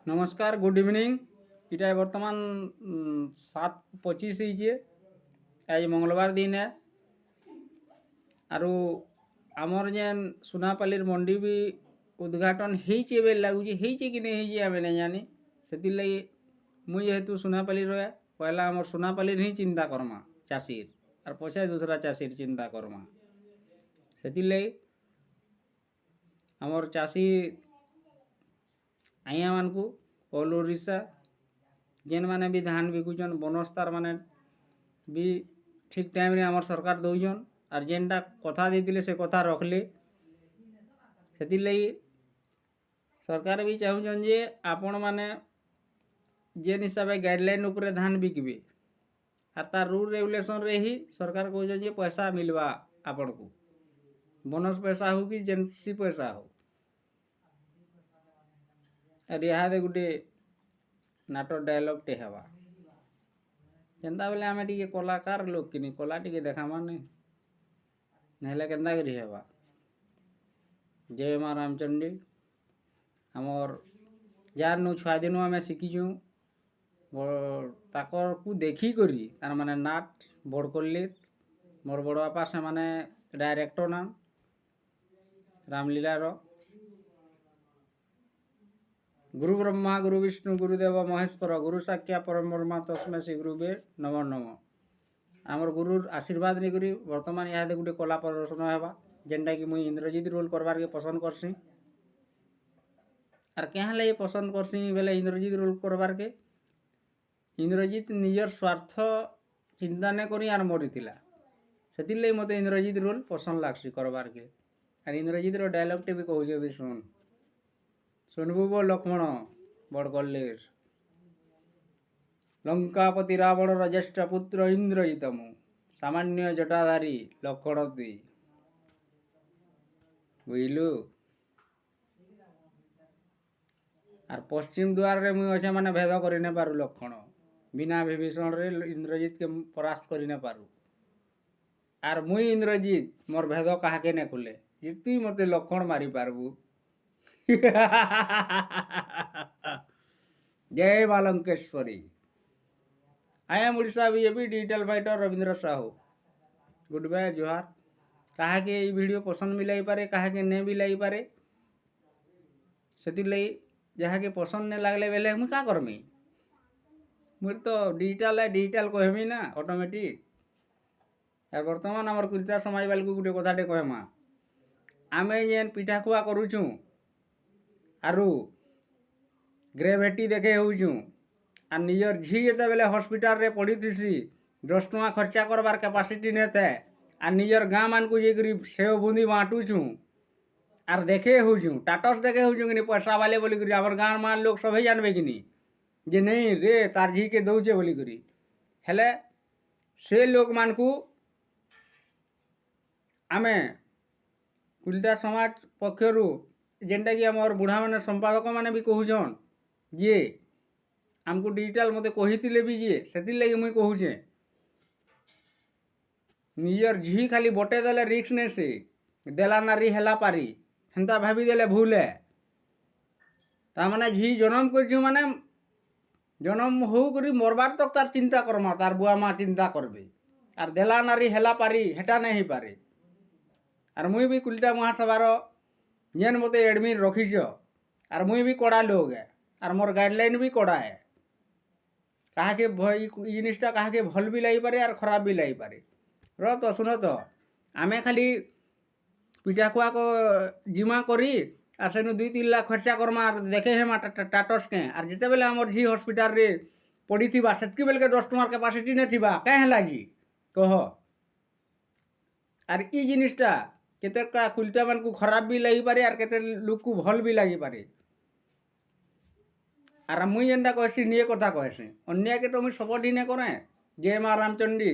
नमस्कार good evening. इटा बर्तमान 7:25 हो आज मंगलवार दिन है। आरु आमर जेन सुनापालीर मंडी भी उद्घाटन होइचे बेल लगुचे होइचे कि नहीं होइचे आमे नहीं जानी। सेतिर लगी मुई जेहेतु सुनापाली रहे पहला आमर सुनापालीर ही चिंता करमा चाषीर और पछे दूसरा चाषीर चिंता करमा। सेतिर लगी आमर चाषी आइया मानकु ऑल ओडिशा जेन माने भी धान बिकुचन बनस्तार माने भी ठीक टाइम रे आमर सरकार दौजन और जेनटा कथा देतिले से कथा रखले। सेतिर लगी सरकार भी चाहूचन जे आपण माने जेन हिसाब गाइडलाइन उपरे धान बिकबे और तार रूल रेगुलेशन रे ही सरकार कहउचन जे पैसा मिलवा आपण को बोनस पैसा हो कि जेनसी पैसा हो। और यहाँ गोटे नाटक डायलॉग टे हवा केन्ता बेले आमे टिके कलाकार लोग कि कला टिके देखामा नहीं नहले केन्ता करी हेबा। जय माँ रामचंडी आमर जार नु छुआ दिनु आमे शिखीचु ताकर को देखी करी तार माने नाट बड़ करले मोर बड़ बापा से माने डायरेक्टर ना रामलीला रो गुरु ब्रह्मा गुरु विष्णु गुरुदेव महेश्वर गुरु साक्षा परम ब्रह्मा तस्मै श्री गुरुवे नमो नमः। आमर गुरुर आशीर्वाद नहीं करी वर्तमान यहाँ गोटे कला प्रदर्शन हेबा जेनटा कि मुई इंद्रजीत रोल करवार के पसंद करसी। और क्या लगे पसंद करसी बेले इंद्रजीत रोल करवार के इंद्रजीत निजर स्वार्थ चिंता नहीं करी आर मरी से लगे मत इंद्रजीत रोल पसंद लगसी करवार के। और इंद्रजीत रो डायलॉग टे भी कहूचे भी सुन सुनबू बो लक्ष्मण बड़कल्लेर लंकापति रावण ज्येष्ठ पुत्र इंद्रजित मु सामान्य जटाधारी लक्षण दुई बुझलु। और पश्चिम द्वार रे मुई अच्छे माने भेद करि न पारु लक्षण बिना विभीषण रे इंद्रजीत के परास्त करि न पारु। और मुई इंद्रजीत मोर भेद काहाके ने खुले जे तुई मते लक्षण मारी पारबू। जय माँ Lankeshwari. I am Orissa BJP digital fighter Ravindra Sahu. Good bye जोहार। कहा के ये वीडियो पसंद भी लगी पारे कहा के नहीं भी लगी पारे से जहाँ के पसंद नहीं लगले बेले मुझे क्या करमी मुझे तो डिजिटल है डिजिटल कहमी ना ऑटोमेटिक। यार बर्तमान आमर कुर्ता समाज वाले को गोटे कथाटे कहमा आमे जेन पिठा खुआ करूचु आरु ग्रेविटी देखे होचु और निजर झी जिते बेले हॉस्पिटल रे पड़ी थी 10 टଙ୍କା खर्चा करवार कैपेसिटी नहीं था और निजर गाँ मान को जाकरी सेव बुंदी बाँटुचु और देखे होचु टाटस देखे होचु कि पैसा वाले बोलिक आम गाँ मान लोग सभी जानबे कि जे नहीं रे तार झी के दौचे बोलिक हेले से लोग मान को आमे कुलता समाज पक्षरु जेनटा कि आमर बुढ़ा माने संपादक माने भी कहूचन जे आमको डिजिटल मते कही भी जे से लगे मुई कहूचे निजर झी खाली बटे देले रिक्स ने से देला नारी हेला पारी हेन्ता भाभी देले भूल है तार झी जन्म कर माने जन्म हो करी मरबार तक तार चिंता करमा तार बुआ माँ चिंता करबे और देला नारी हेला पारी हेटा नहीं पारे। और मुई भी कुलटा महासभार जेन मते एडमिन रखीच और मुई भी कड़ा लोग है और मोर गाइडलाइन भी कड़ा है कहा के जिनिसटा कहा के भल भी लगी पारे और खराब भी लगी पारे। रो तो सुनो तो आमे खाली पिठा खुआ को जिमा करी और सेनु 2-3 लाख खर्चा करमा देखे हेमा टाटस के और जिते बेले आमर झी हॉस्पिटल रे पड़ी थी सेतकी बेल के 10 टଙ୍କାର कैपेसिटी नहीं थी क्या लगी कह। और ई जिनिसटा केते कुलटा मान को खराब भी लगी पारे और केते लोग को भल भी लगी पारे। और मुई जेनटा कहसी निये कथा कहसी अन्य के तो मुई सपोर्ट ही नहीं करे। जय माँ रामचंडी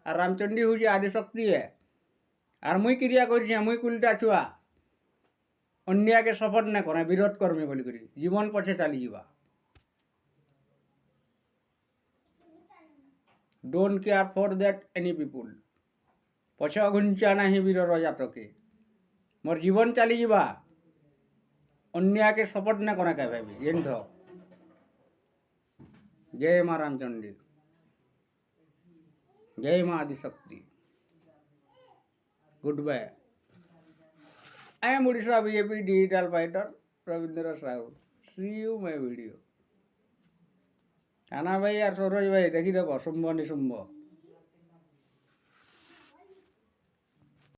और रामचंडी हूँ आदिशक्ति है और मुई क्रिया कर मुई कुलटा छुआ अन्य के सपोर्ट नहीं करे विरोध करमी बोली करी जीवन पछे चली जावा। Don't care for that any people पछ घुंचा नहीं वीर रजात के मोर जीवन चली जावा ଅନ୍ୟାକେ ସପୋର୍ଟ ନା କରା କେବେ ବି ଜାଣିଥ। ଜୟ ମା ରାମଚଣ୍ଡୀ, ଜୟ ମା Adishakti. Good bye. I am Orissa BJP digital fighter Ravindra Sahu. See you my video. काना भाई और सरोज भाई देखी देव शुंभ निशुंभ।